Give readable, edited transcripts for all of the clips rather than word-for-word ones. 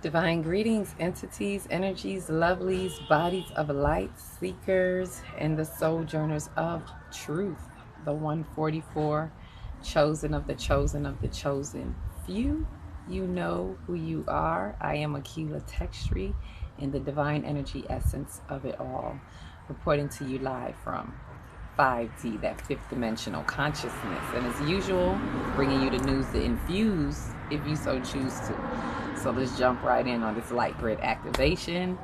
Divine greetings, entities, energies, lovelies, bodies of light, seekers, and the sojourners of truth. The 144, chosen of the chosen of the chosen few. You know who you are. I am Aquila Textry, in the divine energy essence of it all, reporting to you live from 5D, that fifth dimensional consciousness. And as usual, bringing you the news to infuse if you so choose to. So let's jump right in on this light grid activation.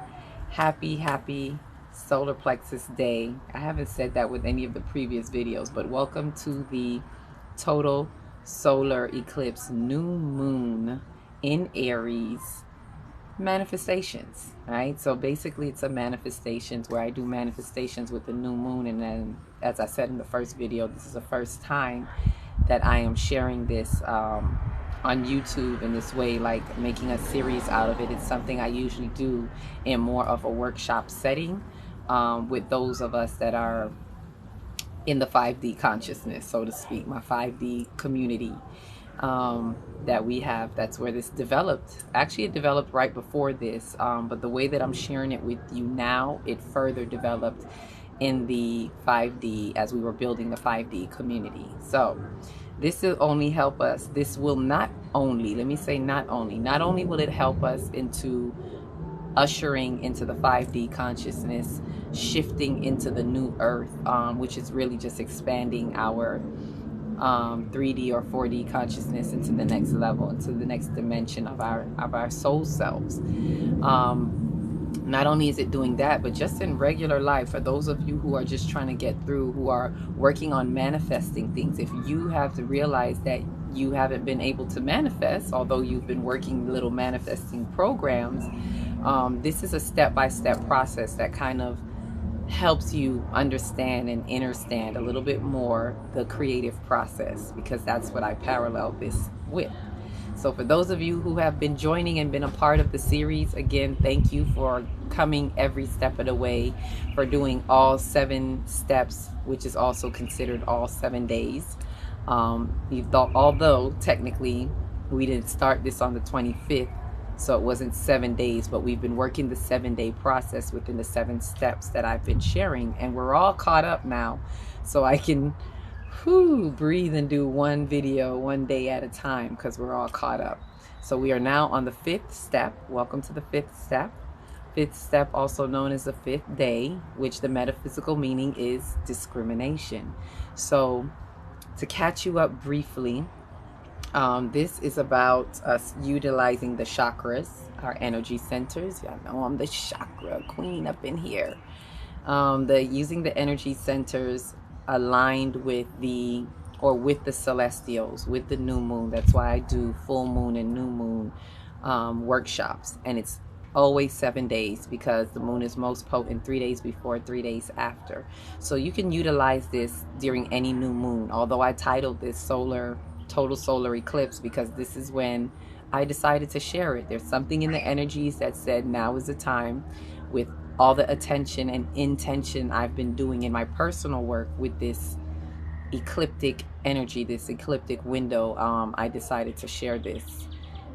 Happy solar plexus day. I haven't said that with any of the previous videos, but welcome to the total solar eclipse new moon in Aries manifestations, right? So basically it's a manifestations where I do manifestations with the new moon. And then, as I said in the first video, this is the first time that I am sharing this on YouTube in this way, like making a series out of it. It's something I usually do in more of a workshop setting with those of us that are in the 5D consciousness, so to speak, my 5D community that we have. That's where this developed. Actually, it developed right before this, but the way that I'm sharing it with you now, it further developed in the 5D as we were building the 5D community. So this will only help us. This will not only, let me say not only will it help us into ushering into the 5D consciousness, shifting into the new earth, which is really just expanding our 3D or 4D consciousness into the next level, into the next dimension of our soul selves. Not only is it doing that, but just in regular life, for those of you who are just trying to get through, who are working on manifesting things, if you have to realize that you haven't been able to manifest, although you've been working little manifesting programs, this is a step-by-step process that kind of helps you understand and understand a little bit more the creative process, because that's what I parallel this with. So for those of you who have been joining and been a part of the series, again, thank you for coming every step of the way, for doing all 7 steps, which is also considered all 7 days. Although technically we didn't start this on the 25th, so it wasn't 7 days, but we've been working the 7-day process within the 7 steps that I've been sharing, and we're all caught up now, so I can breathe and do one video one day at a time, because we're all caught up. So we are now on the 5th step. Welcome to the 5th step. 5th step, also known as the 5th day, which the metaphysical meaning is discrimination. So to catch you up briefly, this is about us utilizing the chakras, our energy centers. Y'all know I'm the chakra queen up in here. Using the energy centers aligned with the celestials, with the new moon. That's why I do full moon and new moon workshops, and it's always 7 days, because the moon is most potent 3 days before, 3 days after. So you can utilize this during any new moon, although I titled this total solar eclipse because this is when I decided to share it. There's something in the energies that said now is the time, with all the attention and intention I've been doing in my personal work with this ecliptic energy, this ecliptic window. I decided to share this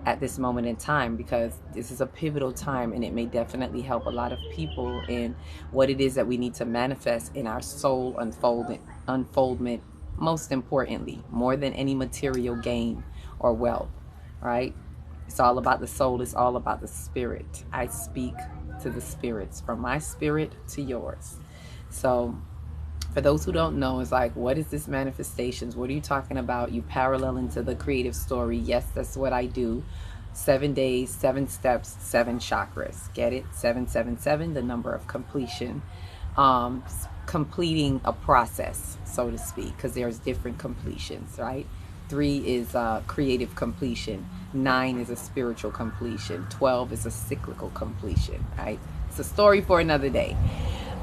at this moment in time, because this is a pivotal time, and it may definitely help a lot of people in what it is that we need to manifest in our soul unfoldment, most importantly, more than any material gain or wealth, right? It's all about the soul. It's all about the spirit. I speak to the spirits, from my spirit to yours. So for those who don't know, it's like, what is this manifestations? What are you talking about? You parallel into the creative story. Yes, that's what I do. 7 days, 7 steps, 7 chakras. Get it? 777, the number of completion. Completing a process, so to speak, because there's different completions, right? 3 is creative completion. 9 is a spiritual completion. 12 is a cyclical completion, right? It's a story for another day.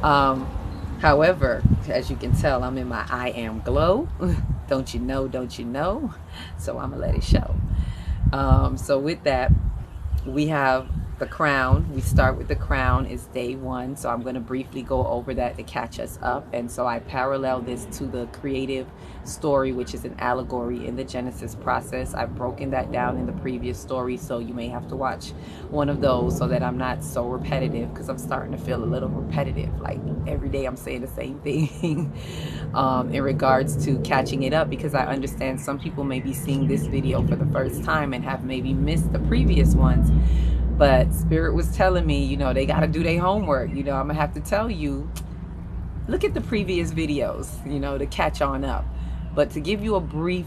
However, as you can tell, I'm in my I am glow. Don't you know? Don't you know? So I'm gonna let it show. So with that, we have the crown. We start with the crown is day 1. So I'm going to briefly go over that to catch us up. And so I parallel this to the creative story, which is an allegory in the Genesis process. I've broken that down in the previous story, so you may have to watch one of those so that I'm not so repetitive, because I'm starting to feel a little repetitive. Like every day I'm saying the same thing in regards to catching it up, because I understand some people may be seeing this video for the first time and have maybe missed the previous ones. But Spirit was telling me, you know, they got to do their homework. You know, I'm going to have to tell you, look at the previous videos, you know, to catch on up. But to give you a brief,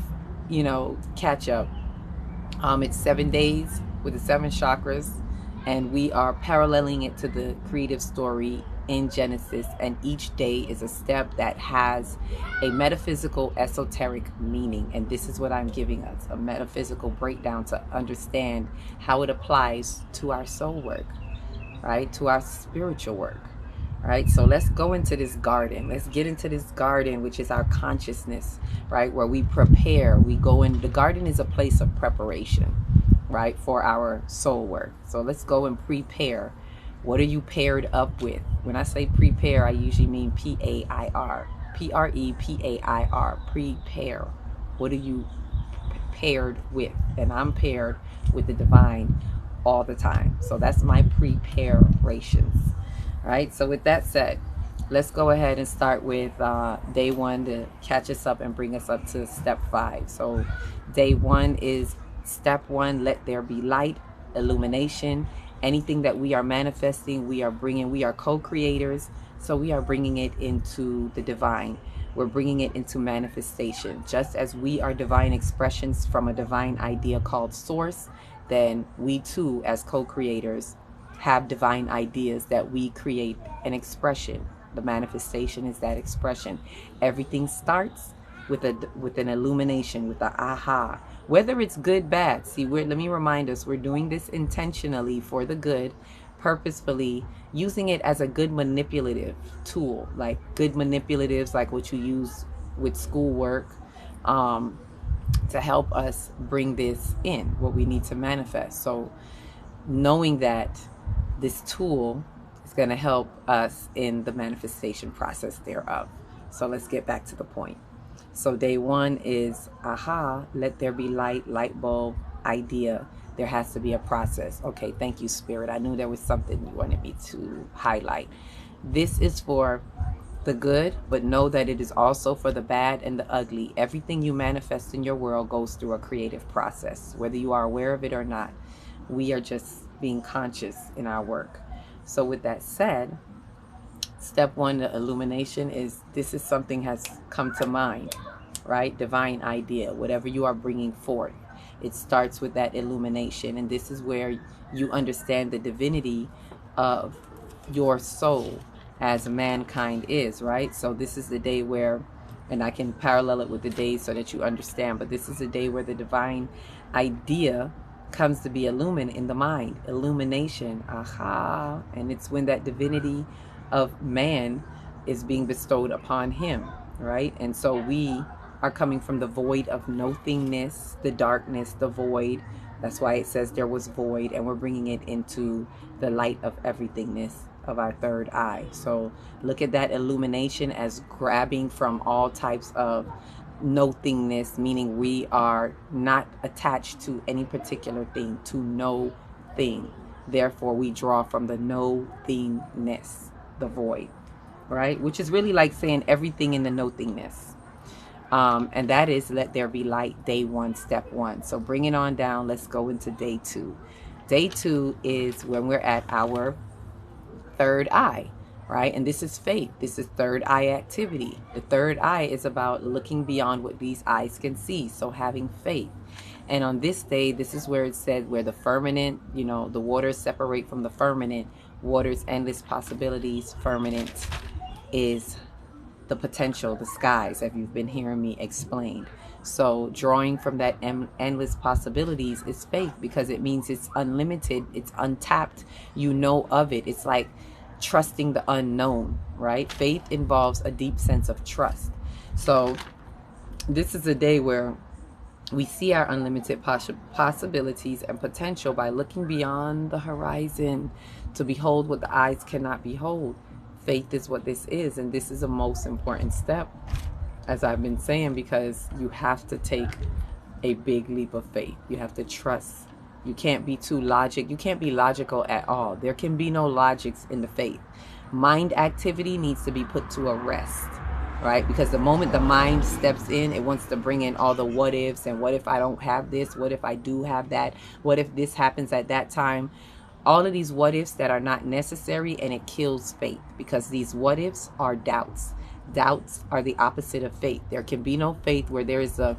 you know, catch up, it's 7 days with the 7 chakras, and we are paralleling it to the creative story in Genesis, and each day is a step that has a metaphysical, esoteric meaning. And this is what I'm giving us, a metaphysical breakdown to understand how it applies to our soul work, right? To our spiritual work, right? So let's go into this garden. Let's get into this garden, which is our consciousness, right? Where we prepare, we go in. The garden is a place of preparation, right? For our soul work. So let's go and prepare. What are you paired up with? When I say prepare, I usually mean P-A-I-R. P-R-E-P-A-I-R. Prepare. What are you paired with? And I'm paired with the divine all the time. So that's my preparations. All right. So with that said, let's go ahead and start with day 1 to catch us up and bring us up to step 5. So day 1 is step 1, let there be light, illumination. Anything that we are manifesting, we are bringing, we are co-creators. So we are bringing it into the divine. We're bringing it into manifestation. Just as we are divine expressions from a divine idea called source, then we too, as co-creators, have divine ideas that we create an expression. The manifestation is that expression. Everything starts with an illumination, with an aha. Whether it's good, bad. See, let me remind us, we're doing this intentionally for the good, purposefully, using it as a good manipulative tool, like good manipulatives, like what you use with schoolwork, to help us bring this in, what we need to manifest. So knowing that this tool is going to help us in the manifestation process thereof. So let's get back to the point. So day 1 is aha, let there be light, light bulb, idea. There has to be a process. Okay, thank you, Spirit. I knew there was something you wanted me to highlight. This is for the good, but know that it is also for the bad and the ugly. Everything you manifest in your world goes through a creative process, whether you are aware of it or not. We are just being conscious in our work. So with that said, step 1, the illumination, is this is something has come to mind, right? Divine idea, whatever you are bringing forth, it starts with that illumination. And this is where you understand the divinity of your soul as mankind is, right? So this is the day where, and I can parallel it with the days so that you understand, but this is a day where the divine idea comes to be illumined in the mind. Illumination, aha. And it's when that divinity of man is being bestowed upon him, right? And so we are coming from the void of nothingness, the darkness, the void. That's why it says there was void, and we're bringing it into the light of everythingness of our third eye. So look at that illumination as grabbing from all types of nothingness, meaning we are not attached to any particular thing, to no thing. Therefore, we draw from the nothingness, the void, right? Which is really like saying everything in the nothingness. And that is let there be light, day 1, step 1. So bring it on down. Let's go into day 2. Day 2 is when we're at our third eye, right? And this is faith. This is third eye activity. The third eye is about looking beyond what these eyes can see. So having faith. And on this day, this is where it said where the firmament, you know, the waters separate from the firmament. Waters, endless possibilities. Firmament is the potential, the skies, if you've been hearing me explain. So drawing from that endless possibilities is faith, because it means it's unlimited, it's untapped, you know of it. It's like trusting the unknown, right? Faith involves a deep sense of trust. So this is a day where We see our unlimited possibilities and potential by looking beyond the horizon to behold what the eyes cannot behold. Faith is what this is, and this is a most important step, as I've been saying, because you have to take a big leap of faith. You have to trust. You can't be too logic. You can't be logical at all. There can be no logics in the faith. Mind activity needs to be put to a rest, right? Because the moment the mind steps in, it wants to bring in all the what ifs, and what if I don't have this? What if I do have that? What if this happens at that time? All of these what ifs that are not necessary, and it kills faith, because these what ifs are doubts. Doubts are the opposite of faith. There can be no faith where there is a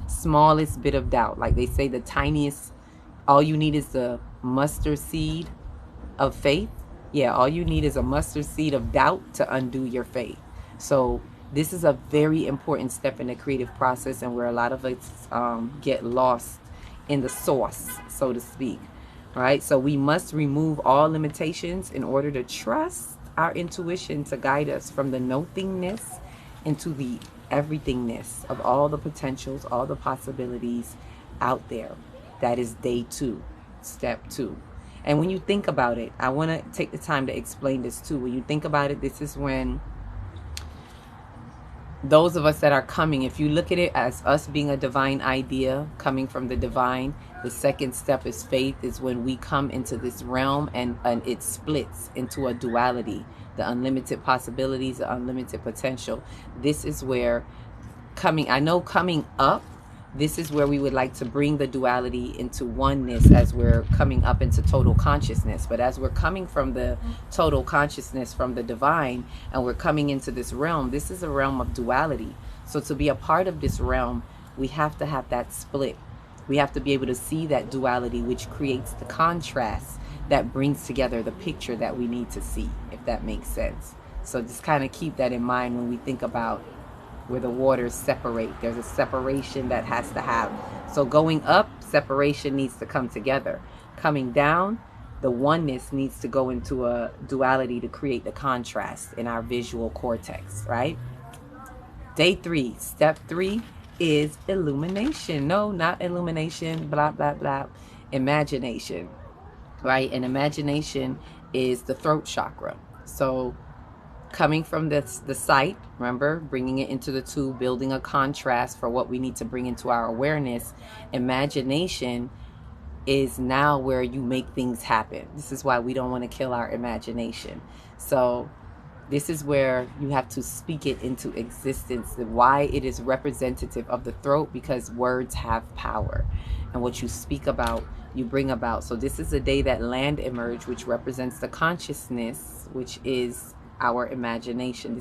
smallest bit of doubt. Like they say, the tiniest, all you need is the mustard seed of faith. Yeah, all you need is a mustard seed of doubt to undo your faith. So this is a very important step in the creative process, and where a lot of us get lost in the sauce, so to speak. Right? So we must remove all limitations in order to trust our intuition to guide us from the nothingness into the everythingness of all the potentials, all the possibilities out there. That is day 2, step 2. And when you think about it, I want to take the time to explain this too. When you think about it, this is when those of us that are coming, if you look at it as us being a divine idea coming from the divine, the second step is faith, is when we come into this realm, and it splits into a duality, the unlimited possibilities, the unlimited potential. This is where coming up, this is where we would like to bring the duality into oneness as we're coming up into total consciousness. But as we're coming from the total consciousness, from the divine, and we're coming into this realm, this is a realm of duality. So to be a part of this realm, we have to have that split. We have to be able to see that duality, which creates the contrast that brings together the picture that we need to see, if that makes sense. So just kind of keep that in mind when we think about where the waters separate. There's a separation that has to have. So going up, separation needs to come together. Coming down, the oneness needs to go into a duality to create the contrast in our visual cortex, right? Day 3, step 3 is illumination. No, not illumination, blah, blah, blah. Imagination, right? And imagination is the throat chakra. So coming from the sight, remember, bringing it into the 2, building a contrast for what we need to bring into our awareness. Imagination is now where you make things happen. This is why we don't want to kill our imagination. So this is where you have to speak it into existence. Why it is representative of the throat, because words have power, and what you speak about, you bring about. So this is a day that land emerge, which represents the consciousness, which is our imagination.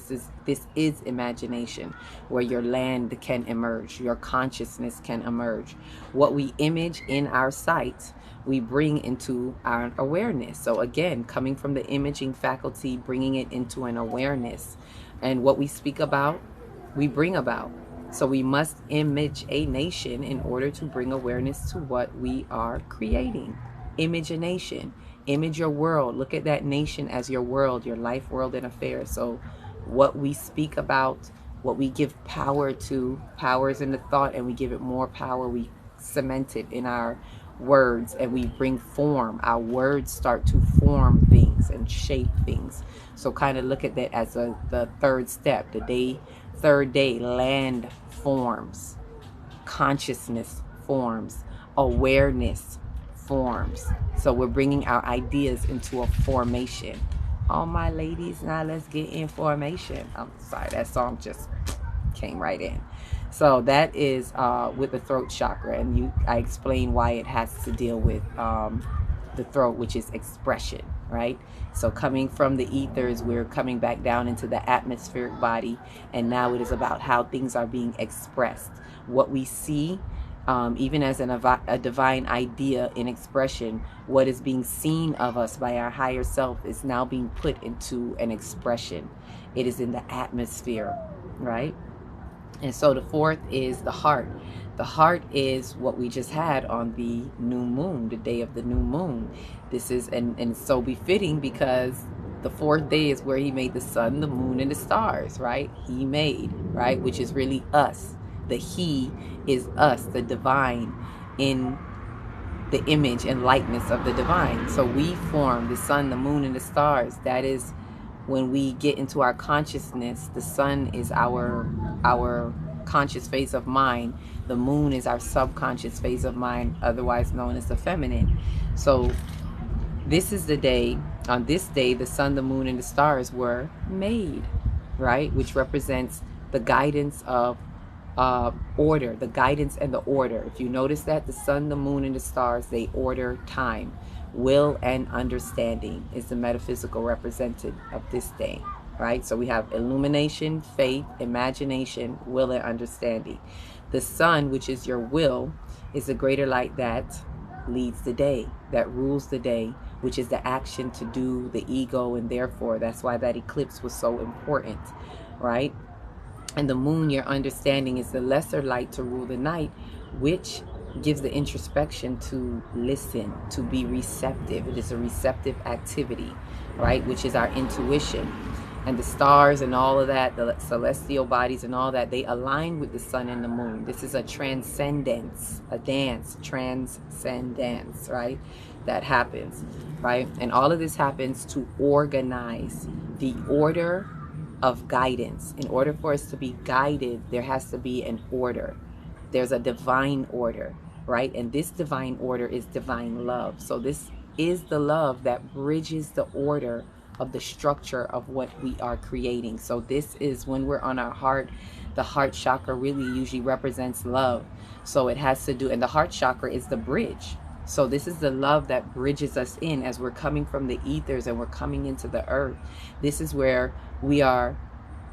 This is imagination, where your land can emerge, your consciousness can emerge. What we image in our sight, we bring into our awareness. So again, coming from the imaging faculty, bringing it into an awareness, and what we speak about, we bring about. So we must image a nation in order to bring awareness to what we are creating. Image a nation. Image your world. Look at that nation as your world, your life, world, and affairs. So what we speak about, what we give power to, power is in the thought, and we give it more power. We cement it in our words, and we bring form. Our words start to form things and shape things. So kind of look at that as the 3rd step. The 3rd day, land forms, consciousness forms, awareness forms. So we're bringing our ideas into a formation. All my ladies, now let's get in formation. I'm sorry, that song just came right in. So that is with the throat chakra, and I explain why it has to deal with the throat, which is expression, right? So coming from the ethers, we're coming back down into the atmospheric body, and now it is about how things are being expressed. What we see, even as a divine idea in expression, what is being seen of us by our higher self is now being put into an expression. It is in the atmosphere, right? And so the 4th is the heart. The heart is what we just had on the new moon, the day of the new moon. This is, and so befitting, because the 4th day is where he made the sun, the moon, and the stars, right? He made, right? Which is really us. The he is us, the divine, in the image and likeness of the divine. So we form the sun, the moon, and the stars. That is when we get into our consciousness. The sun is our conscious phase of mind. The moon is our subconscious phase of mind, otherwise known as the feminine. So this is the day, on this day, the sun, the moon, and the stars were made, right? Which represents the guidance of order, the guidance and the order. If you notice that, the sun, the moon, and the stars, they order time. Will and understanding is the metaphysical representative of this day, right? So we have illumination, faith, imagination, will, and understanding. The sun, which is your will, is the greater light that leads the day, that rules the day, which is the action to do, the ego, and therefore that's why that eclipse was so important, right? And the moon, your understanding, is the lesser light to rule the night, which gives the introspection to listen, to be receptive. It is a receptive activity, right? Which is our intuition. And the stars and all of that, the celestial bodies and all that, they align with the sun and the moon. This is a transcendence, a dance, transcendence, right? That happens, right? And all of this happens to organize the order of guidance. In order for us to be guided, there has to be an order. There's a divine order, right? And this divine order is divine love. So this is the love that bridges the order of the structure of what we are creating. So this is when we're on our heart. The heart chakra really usually represents love. So it has to do, and the heart chakra is the bridge. So this is the love that bridges us in as we're coming from the ethers and we're coming into the earth. This is where we are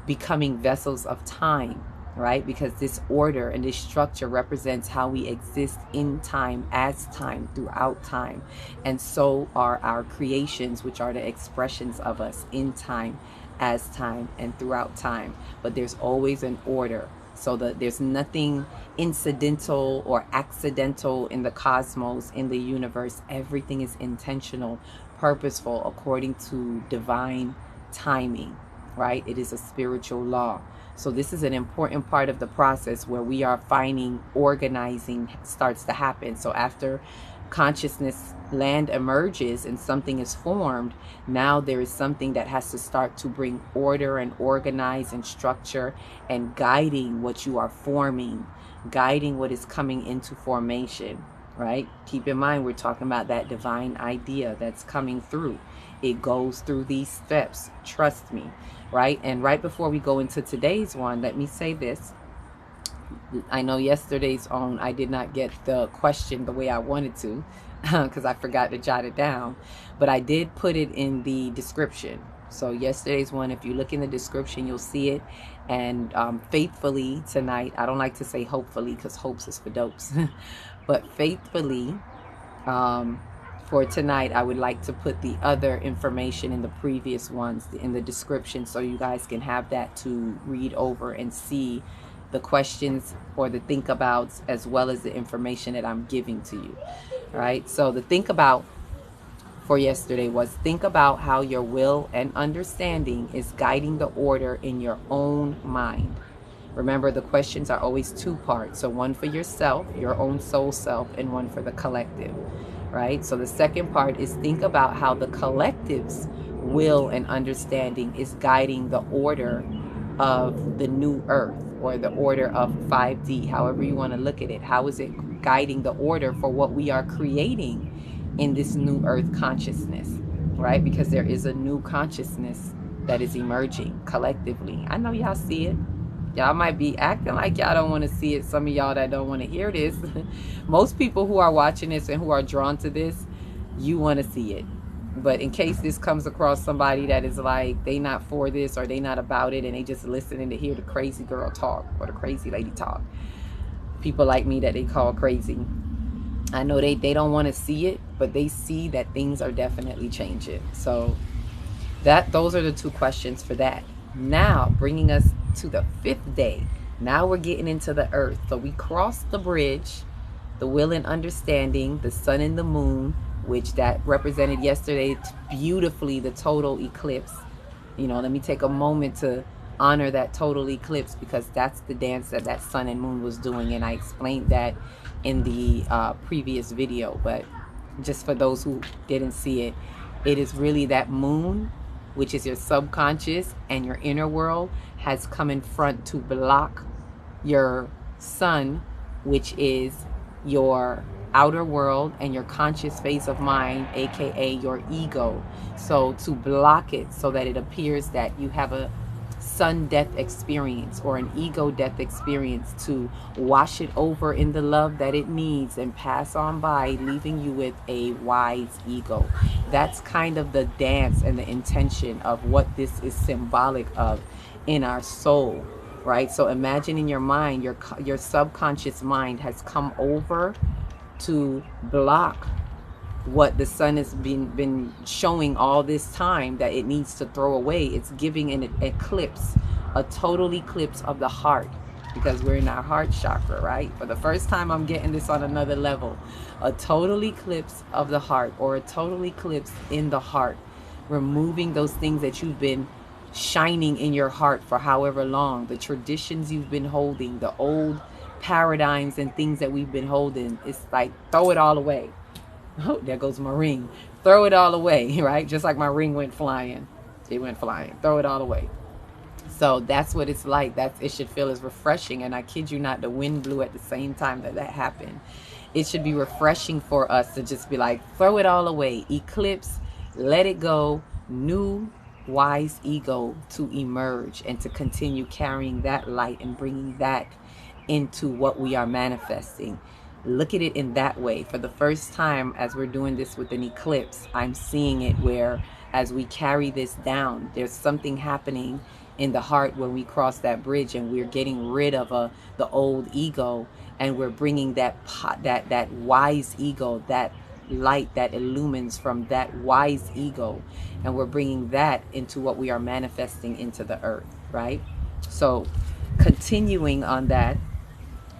becoming vessels of time, right? Because this order and this structure represents how we exist in time, as time, throughout time. And so are our creations, which are the expressions of us in time, as time, and throughout time. But there's always an order. So that there's nothing incidental or accidental in the cosmos, in the universe. Everything is intentional, purposeful, according to divine timing, right? It is a spiritual law. So this is an important part of the process where we are finding organizing starts to happen. So after consciousness land emerges and something is formed, now there is something that has to start to bring order and organize and structure and guiding what you are forming, guiding what is coming into formation, right? Keep in mind, we're talking about that divine idea that's coming through. It goes through these steps, trust me, right? And right before we go into today's one, let me say this. I know yesterday's own, I did not get the question the way I wanted to because I forgot to jot it down, but I did put it in the description. So yesterday's one, if you look in the description, you'll see it. And faithfully tonight, I don't like to say hopefully because hopes is for dopes, but faithfully for tonight, I would like to put the other information in the previous ones in the description so you guys can have that to read over and see the questions or the think abouts as well as the information that I'm giving to you. All right, so the think about for yesterday was think about how your will and understanding is guiding the order in your own mind. Remember, the questions are always two parts. So one for yourself, your own soul self, and one for the collective, right? So the second part is think about how the collective's will and understanding is guiding the order of the new earth or the order of 5D, however you want to look at it. How is it guiding the order for what we are creating in this new earth consciousness, right? Because there is a new consciousness that is emerging collectively. I know y'all see it. Y'all might be acting like y'all don't want to see it. Some of y'all that don't want to hear this. Most people who are watching this and who are drawn to this, you want to see it. But in case this comes across somebody that is like, they not for this or they not about it and they just listening to hear the crazy girl talk or the crazy lady talk. People like me that they call crazy. I know they don't want to see it, but they see that things are definitely changing. So those are the two questions for that. Now, bringing us to the 5th day. Now we're getting into the earth. So we crossed the bridge, the will and understanding, the sun and the moon, which that represented yesterday beautifully the total eclipse. You know, let me take a moment to honor that total eclipse, because that's the dance that that sun and moon was doing, and I explained that in the previous video. But just for those who didn't see it, it is really that moon, which is your subconscious and your inner world, has come in front to block your sun, which is your outer world and your conscious phase of mind, aka your ego. So to block it so that it appears that you have a sun death experience or an ego death experience, to wash it over in the love that it needs and pass on by, leaving you with a wise ego. That's kind of the dance and the intention of what this is symbolic of in our soul, right? So imagine in your mind, your subconscious mind has come over to block what the sun has been showing all this time that it needs to throw away. It's giving an eclipse, a total eclipse of the heart, because we're in our heart chakra, right? For the first time, I'm getting this on another level. A total eclipse of the heart, or a total eclipse in the heart, removing those things that you've been shining in your heart for however long, the traditions you've been holding, the old paradigms and things that we've been holding. It's like, throw it all away. Oh, there goes my ring. Throw it all away, right? Just like my ring went flying. It went flying. Throw it all away. So that's what it's like. It should feel as refreshing. And I kid you not, the wind blew at the same time that happened. It should be refreshing for us to just be like, throw it all away. Eclipse, let it go. New wise ego to emerge and to continue carrying that light and bringing that into what we are manifesting. Look at it in that way. For the first time, as we're doing this with an eclipse, I'm seeing it where as we carry this down, there's something happening in the heart when we cross that bridge, and we're getting rid of the old ego, and we're bringing that wise ego, that light that illumines from that wise ego, and we're bringing that into what we are manifesting into the earth, right? So continuing on that,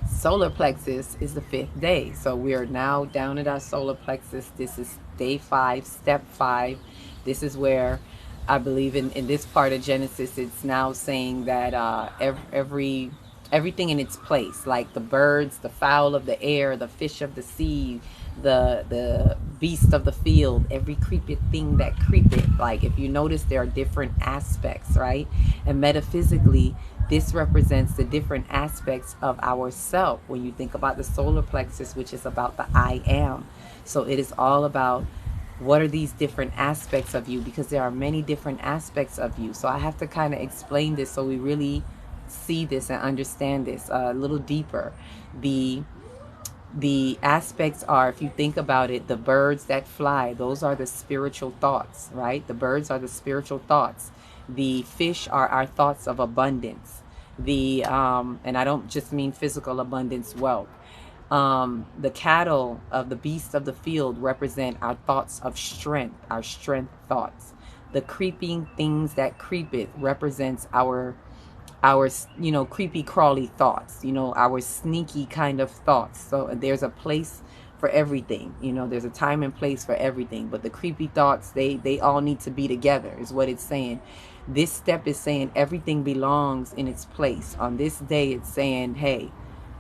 solar plexus is the 5th day. So we are now down at our solar plexus. This is day 5, step 5. This is where I believe in this part of Genesis, it's now saying that everything in its place, like the birds, the fowl of the air, the fish of the sea, the beast of the field, every creepeth thing that creepeth. Like, if you notice, there are different aspects, right? And metaphysically, this represents the different aspects of our self. When you think about the solar plexus, which is about the I am. So it is all about what are these different aspects of you, because there are many different aspects of you. So I have to kind of explain this so we really see this and understand this a little deeper. The aspects are, if you think about it, the birds that fly, those are the spiritual thoughts, right? The birds are the spiritual thoughts. The fish are our thoughts of abundance. And I don't just mean physical abundance, wealth. The cattle of the beasts of the field represent our thoughts of strength, our strength thoughts. The creeping things that creepeth represents our creepy crawly thoughts, our sneaky kind of thoughts. So there's a place for everything, there's a time and place for everything. But the creepy thoughts, they all need to be together, is what it's saying. This step is saying everything belongs in its place. On this day, it's saying, hey,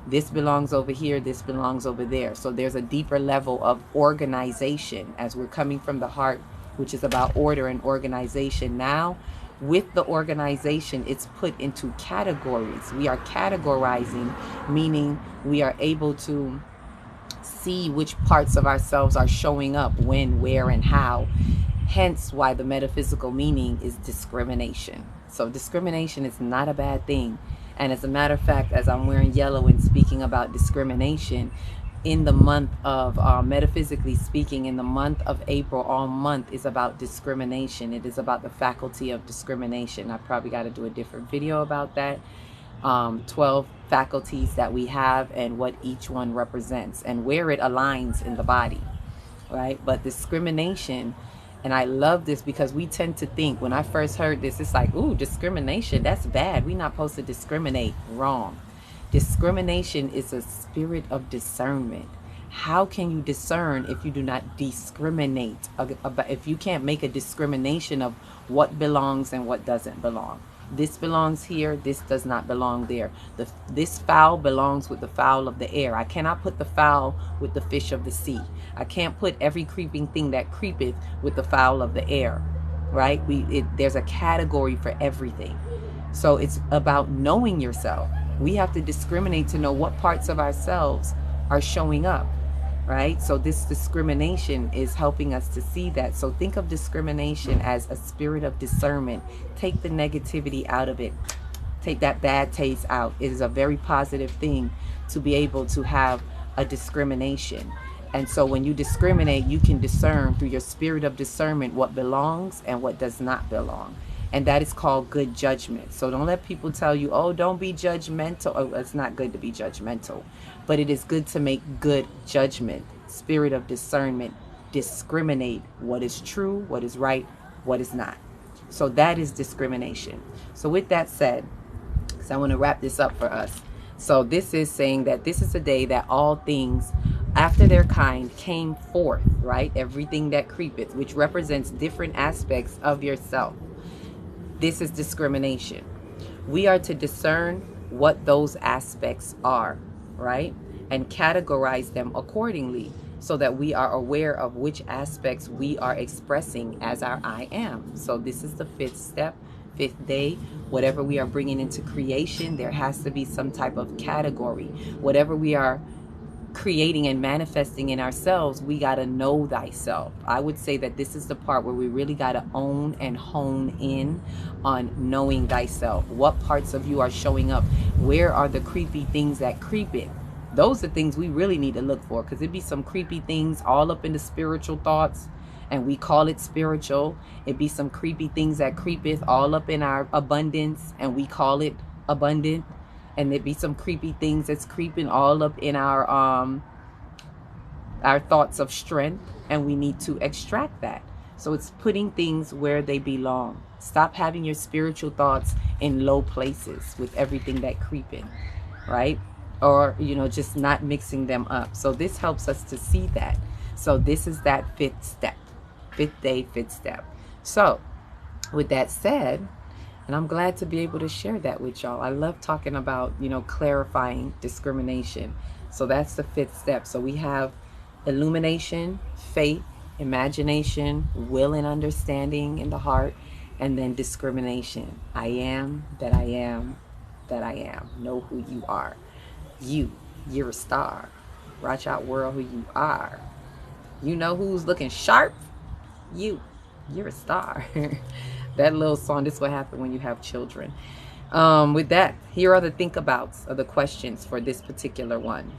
this belongs over here, this belongs over there. So there's a deeper level of organization as we're coming from the heart, which is about order and organization. Now, with the organization, it's put into categories. We are categorizing, meaning we are able to see which parts of ourselves are showing up, when, where, and how. Hence why the metaphysical meaning is discrimination. So discrimination is not a bad thing. And as a matter of fact, as I'm wearing yellow and speaking about discrimination, in the month of, metaphysically speaking, in the month of April, all month is about discrimination. It is about the faculty of discrimination. I probably got to do a different video about that. 12 faculties that we have and what each one represents and where it aligns in the body, right? But discrimination, and I love this because we tend to think, when I first heard this, it's like, ooh, discrimination, that's bad. We're not supposed to discriminate. Wrong. Discrimination is a spirit of discernment. How can you discern if you do not discriminate? If you can't make a discrimination of what belongs and what doesn't belong. This belongs here. This does not belong there. This fowl belongs with the fowl of the air. I cannot put the fowl with the fish of the sea. I can't put every creeping thing that creepeth with the fowl of the air, right? There's a category for everything. So it's about knowing yourself. We have to discriminate to know what parts of ourselves are showing up, right? So this discrimination is helping us to see that. So think of discrimination as a spirit of discernment. Take the negativity out of it. Take that bad taste out. It is a very positive thing to be able to have a discrimination. And so when you discriminate, you can discern through your spirit of discernment what belongs and what does not belong. And that is called good judgment. So don't let people tell you, oh, don't be judgmental. Oh, it's not good to be judgmental. But it is good to make good judgment. Spirit of discernment. Discriminate what is true, what is right, what is not. So that is discrimination. So with that said, because I want to wrap this up for us. So this is saying that this is a day that all things after their kind came forth, right? Everything that creepeth, which represents different aspects of yourself. This is discrimination. We are to discern what those aspects are, right? And categorize them accordingly so that we are aware of which aspects we are expressing as our I am. So this is the fifth step, fifth day. Whatever we are bringing into creation, there has to be some type of category. Whatever we are creating and manifesting in ourselves, we got to know thyself. I would say that this is the part where we really got to own and hone in on knowing thyself. What parts of you are showing up? Where are the creepy things that creep in? Those are things we really need to look for, because it'd be some creepy things all up in the spiritual thoughts and we call it spiritual. It'd be some creepy things that creepeth all up in our abundance and we call it abundant. And there'd be some creepy things that's creeping all up in our thoughts of strength, and we need to extract that. So it's putting things where they belong. Stop having your spiritual thoughts in low places with everything that creeping, right? Or, just not mixing them up. So this helps us to see that. So this is that fifth step, fifth day, fifth step. So with that said, and I'm glad to be able to share that with y'all. I love talking about, clarifying discrimination. So that's the fifth step. So we have illumination, faith, imagination, will and understanding in the heart, and then discrimination. I am, that I am, that I am. Know who you are. You're a star. Watch out, world, who you are. You know who's looking sharp? You're a star. That little song, this is what happens when you have children. With that, here are the think abouts of the questions for this particular one.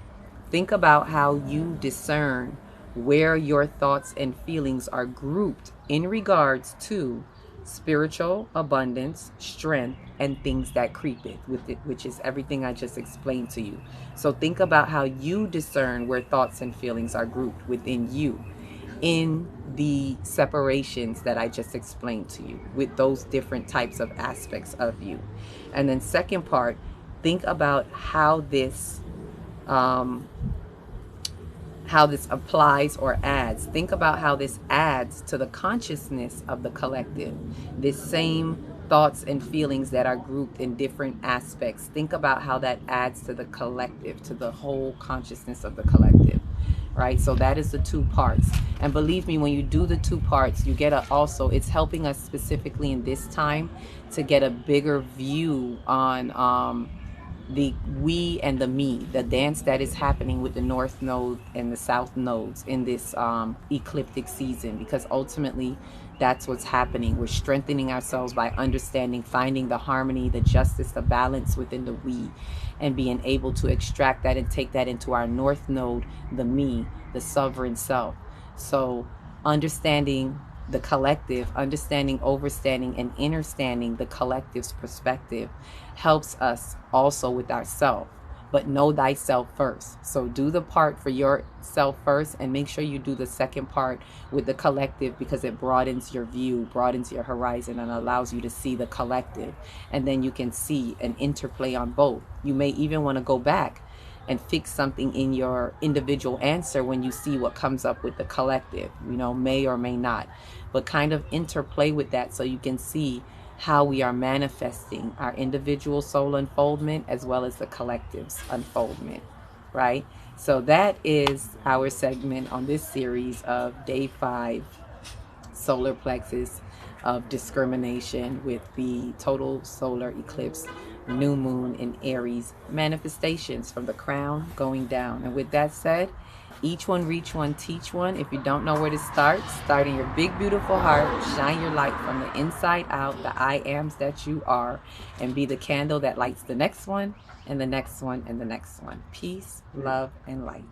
Think about how you discern where your thoughts and feelings are grouped in regards to spiritual abundance, strength, and things that creepeth with it, which is everything I just explained to you. So think about how you discern where thoughts and feelings are grouped within you, in the separations that I just explained to you, with those different types of aspects of you. And then second part, think about how this applies or adds. Think about how this adds to the consciousness of the collective. This same thoughts and feelings that are grouped in different aspects. Think about how that adds to the collective, to the whole consciousness of the collective. Right? So that is the two parts. And believe me, when you do the two parts, you get it's helping us specifically in this time to get a bigger view on the we and the me, the dance that is happening with the north node and the south nodes in this ecliptic season, because ultimately that's what's happening. We're strengthening ourselves by understanding, finding the harmony, the justice, the balance within the we, and being able to extract that and take that into our north node, the me, the sovereign self. So understanding the collective, understanding, overstanding, and understanding the collective's perspective helps us also with ourself. But know thyself first. So do the part for yourself first, and make sure you do the second part with the collective, because it broadens your view, broadens your horizon, and allows you to see the collective. And then you can see an interplay on both. You may even want to go back and fix something in your individual answer when you see what comes up with the collective, may or may not. But kind of interplay with that so you can see how we are manifesting our individual soul unfoldment as well as the collective's unfoldment, right? So that is our segment on this series of day 5 solar plexus of discrimination with the total solar eclipse new moon in Aries manifestations from the crown going down. And with that said, each one reach one, teach one. If you don't know where to start in your big beautiful heart, shine your light from the inside out, the I ams that you are, and be the candle that lights the next one and the next one and the next one. Peace, love, and light.